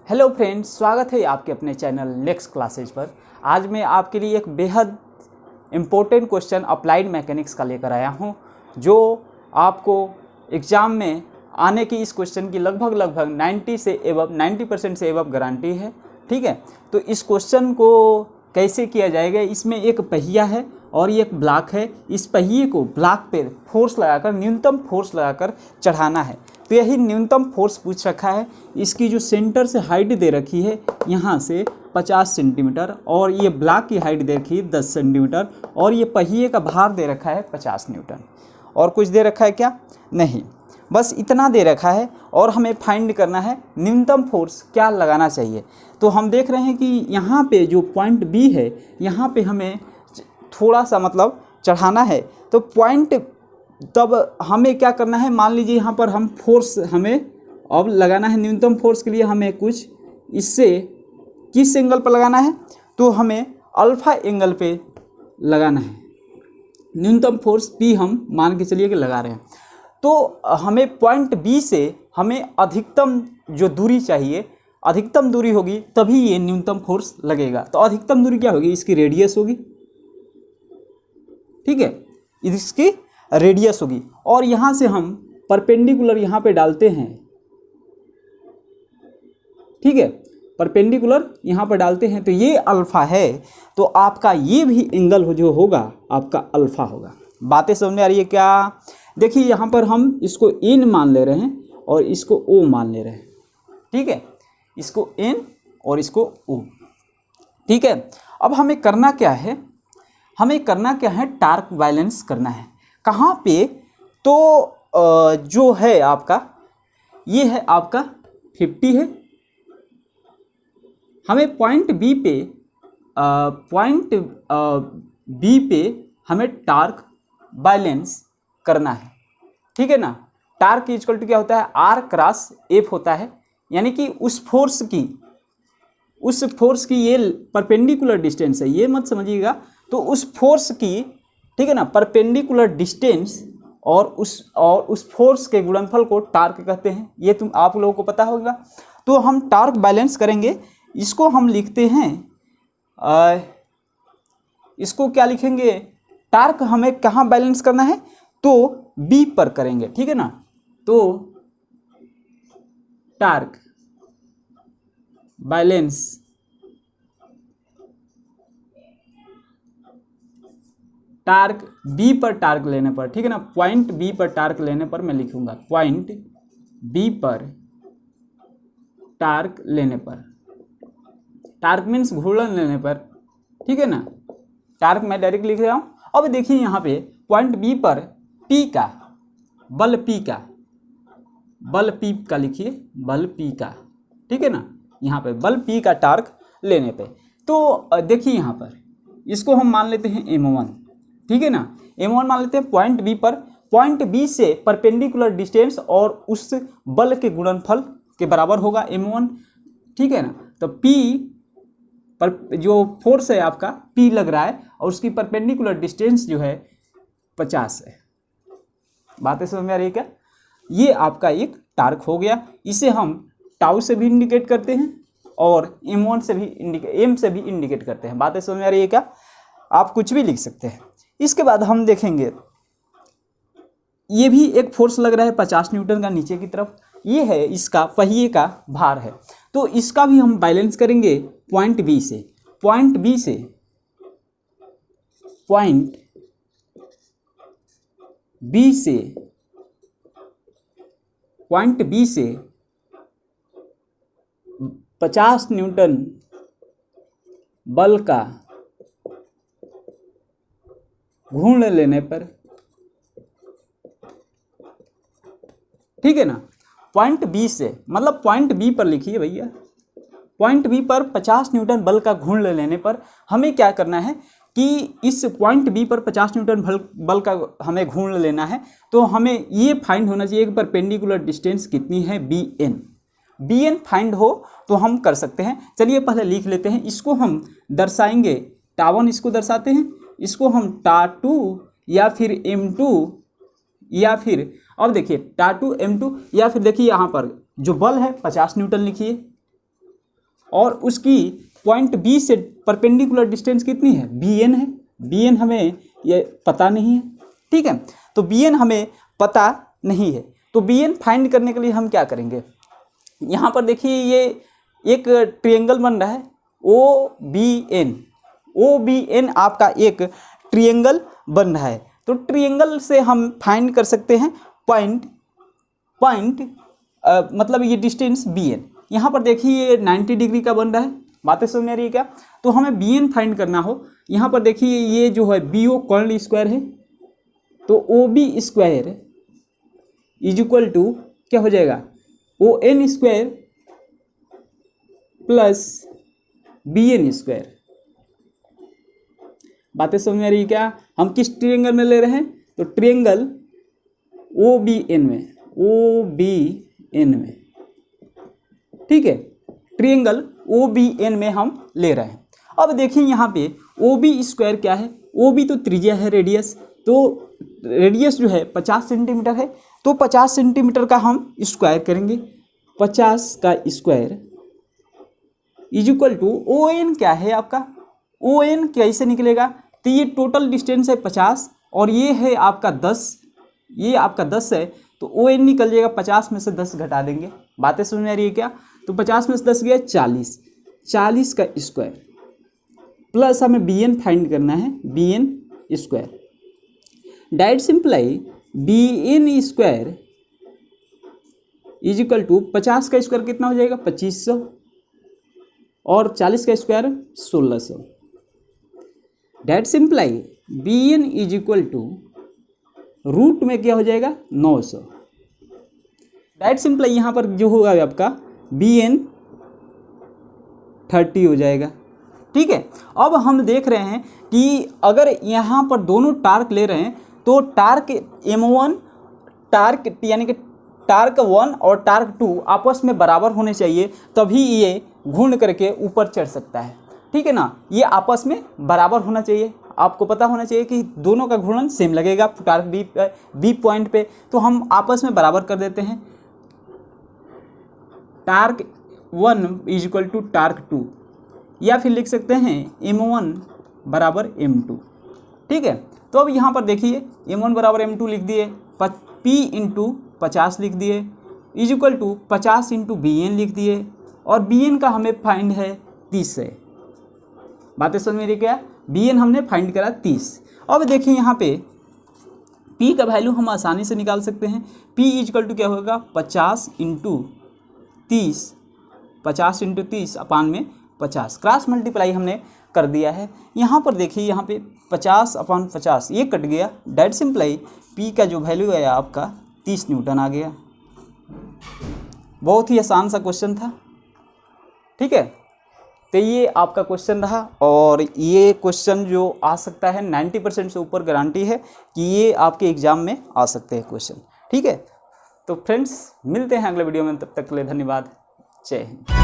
Hello friends, स्वागत है आपके अपने चैनल नेक्स्ट क्लासेज पर। आज मैं आपके लिए एक बेहद इम्पोर्टेंट क्वेश्चन अप्लाइड मैकेनिक्स का लेकर आया हूं, जो आपको एग्ज़ाम में आने की इस क्वेश्चन की लगभग 90% से एबव गारंटी है। ठीक है, तो इस क्वेश्चन को कैसे किया जाएगा, इसमें एक पहिया है और ये एक ब्लॉक है। इस पहिए को ब्लॉक पे फोर्स लगाकर, न्यूनतम फोर्स लगाकर चढ़ाना है। तो यही न्यूनतम फोर्स पूछ रखा है। इसकी जो सेंटर से हाइट दे रखी है यहाँ से 50 सेंटीमीटर, और ये ब्लॉक की हाइट दे रखी है 10 सेंटीमीटर, और ये पहिए का भार दे रखा है 50 न्यूटन। और कुछ दे रखा है क्या? नहीं, बस इतना दे रखा है। और हमें फाइंड करना है न्यूनतम फोर्स क्या लगाना चाहिए। तो हम देख रहे हैं कि यहाँ पे जो पॉइंट बी है, यहाँ पे हमें थोड़ा सा मतलब चढ़ाना है। तो पॉइंट तब हमें क्या करना है, मान लीजिए यहाँ पर हम फोर्स हमें अब लगाना है। न्यूनतम फोर्स के लिए हमें कुछ इससे किस एंगल पर लगाना है, तो हमें अल्फा एंगल पे लगाना है। न्यूनतम फोर्स पी हम मान के चलिए कि लगा रहे हैं। तो हमें पॉइंट बी से हमें अधिकतम जो दूरी चाहिए, अधिकतम दूरी होगी तभी ये न्यूनतम फोर्स लगेगा। तो अधिकतम दूरी क्या होगी? इसकी रेडियस होगी। ठीक है, इसकी रेडियस होगी। और यहाँ से हम परपेंडिकुलर यहाँ पे डालते हैं। ठीक है, परपेंडिकुलर यहाँ पर डालते हैं, तो ये अल्फा है। तो आपका ये भी एंगल जो होगा आपका अल्फा होगा। बातें समझ में आ रही है क्या? देखिए यहाँ पर हम इसको एन मान ले रहे हैं और इसको ओ मान ले रहे हैं। ठीक है, इसको एन और इसको ओ। ठीक है, अब हमें करना क्या है? हमें करना क्या है? टार्क बैलेंस करना है। कहाँ पे? तो जो है आपका, ये है आपका 50 है। हमें पॉइंट बी पे हमें टार्क बैलेंस करना है। ठीक है ना। टार्क इक्वल टू क्या होता है? आर क्रॉस एफ होता है। यानी कि उस फोर्स की ये परपेंडिकुलर डिस्टेंस है, ये मत समझिएगा। तो उस फोर्स की, ठीक है ना, परपेंडिकुलर डिस्टेंस और उस फोर्स के गुणनफल को टार्क कहते हैं। ये आप लोगों को पता होगा। तो हम टार्क बैलेंस करेंगे। इसको हम लिखते हैं, इसको क्या लिखेंगे? टार्क हमें कहाँ बैलेंस करना है? तो बी पर करेंगे। ठीक है ना। तो टार्क बैलेंस टार्क बी पर टार्क लेने पर, ठीक है ना, पॉइंट बी पर टार्क लेने पर मैं लिखूंगा पॉइंट बी पर टार्क लेने पर। टार्क मीन्स घूर्णन लेने पर। ठीक है ना। टार्क मैं डायरेक्ट लिख रहा हूं। अब देखिए यहाँ पे पॉइंट बी पर पी का बल पी का लिखिए, बल पी का। ठीक है ना, यहाँ पे बल पी का टार्क लेने पे। तो देखिए यहाँ पर इसको हम मान लेते हैं m1। ठीक है ना, m1 मान लेते हैं पॉइंट बी पर। पॉइंट बी से परपेंडिकुलर डिस्टेंस और उस बल के गुणनफल के बराबर होगा m1। ठीक है ना। तो p पर जो फोर्स है आपका p लग रहा है, और उसकी परपेंडिकुलर डिस्टेंस जो है 50 है। बातें समझ में आ रही है क्या? ये आपका एक टार्क हो गया। इसे हम टाउ से भी इंडिकेट करते हैं और m1 से भी m से भी इंडिकेट करते हैं। बातें समझ में आ रही है क्या? आप कुछ भी लिख सकते हैं। इसके बाद हम देखेंगे, ये भी एक फोर्स लग रहा है 50 न्यूटन का नीचे की तरफ। ये है इसका पहिए का भार है। तो इसका भी हम बैलेंस करेंगे पॉइंट बी से। पॉइंट बी से 50 न्यूटन बल का घूर्ण लेने पर, ठीक है ना, पॉइंट बी से, मतलब पॉइंट बी पर लिखिए भैया, पॉइंट बी पर 50 न्यूटन बल का घूर्ण लेने पर हमें क्या करना है कि इस पॉइंट बी पर 50 न्यूटन बल का हमें घूर्ण लेना है। तो हमें ये फाइंड होना चाहिए कि परपेंडिकुलर डिस्टेंस कितनी है, बी एन फाइंड हो तो हम कर सकते हैं। चलिए पहले लिख लेते हैं। इसको हम दर्शाएंगे, टावन इसको दर्शाते हैं, इसको हम टा2 या फिर m2 या फिर, अब देखिए टा2 m2 या फिर देखिए यहाँ पर जो बल है 50 न्यूटन लिखिए। और उसकी पॉइंट बी से परपेंडिकुलर डिस्टेंस कितनी है, bn है। bn हमें ये पता नहीं है, ठीक है, तो bn हमें पता नहीं है। तो bn फाइंड करने के लिए हम क्या करेंगे, यहाँ पर देखिए ये एक ट्रायंगल बन रहा है OBN। OBN आपका एक ट्रायंगल बन रहा है, तो ट्रायंगल से हम फाइंड कर सकते हैं पॉइंट मतलब ये डिस्टेंस bn। यहाँ पर देखिए ये 90 डिग्री का बन रहा है, बातें समझ में आ रही है क्या। तो हमें bn फाइंड करना हो, यहाँ पर देखिए ये जो है BO कर्ण स्क्वायर है, तो OB square is equal to क्या हो जाएगा, ON square plus BN square. बातें समझ में आ रही है क्या। हम किस ट्रायंगल में ले रहे हैं, तो ट्रायंगल OBN में, ठीक है, ट्रायंगल OBN में हम ले रहे हैं। अब देखिए यहाँ पे OB स्क्वायर क्या है, OB तो त्रिज्या है, रेडियस, तो रेडियस जो है 50 सेंटीमीटर है, तो 50 सेंटीमीटर का हम स्क्वायर करेंगे, 50 का square is equal to ON क्या है आपका, ON कैसे निकलेगा, तो ये टोटल डिस्टेंस है 50 और ये है आपका 10, ये आपका 10 है, तो ON निकल जाएगा, 50 में से 10 घटा देंगे। बातें समझ में आ रही है क्या। तो 50 में से 10 गया 40 का स्क्वायर प्लस हमें BN फाइंड करना है, BN square. Direct simply BN square is equal to 50 का स्क्वायर कितना हो जाएगा 2500 और 40 का square 1600। Direct simply BN is equal to root में क्या हो जाएगा 900। डायरेक्ट सिंप्लाई यहाँ पर जो होगा आपका BN 30 हो जाएगा, ठीक है। अब हम देख रहे हैं कि अगर यहाँ पर दोनों टार्क ले रहे हैं तो टार्क M1 टार्क यानी कि टार्क 1 और टार्क 2 आपस में बराबर होने चाहिए, तभी ये घूर्ण करके ऊपर चढ़ सकता है, ठीक है ना। ये आपस में बराबर होना चाहिए, आपको पता होना चाहिए कि दोनों का घूर्णन सेम लगेगा टार्क बी पॉइंट पे, तो हम आपस में बराबर कर देते हैं। Torque 1 is equal to torque 2, या फिर लिख सकते हैं M1 बराबर M2, ठीक है। तो अब यहाँ पर देखिए M1 बराबर M2 लिख दिए, P इंटू 50 लिख दिए is equal to 50 into BN लिख दिए, और BN का हमें फाइंड है 30 है। बातें समझ में रही क्या, BN हमने फाइंड करा 30। अब देखिए यहाँ पे P का वैल्यू हम आसानी से निकाल सकते हैं, P इज इक्वल टू क्या होगा 50 इंटू 30, 50 इंटू 30 अपान में 50, क्रॉस मल्टीप्लाई हमने कर दिया है। यहाँ पर देखिए यहाँ पे 50 अपान 50 ये कट गया, डायरेक्ट सिंप्लाई P का जो वैल्यू आया आपका 30 न्यूटन आ गया। बहुत ही आसान सा क्वेश्चन था, ठीक है। तो ये आपका क्वेश्चन रहा, और ये क्वेश्चन जो आ सकता है 90% से ऊपर गारंटी है कि ये आपके एग्ज़ाम में आ सकते हैं क्वेश्चन, ठीक है। तो फ्रेंड्स मिलते हैं अगले वीडियो में, तब तक के लिए धन्यवाद, जय हिंद।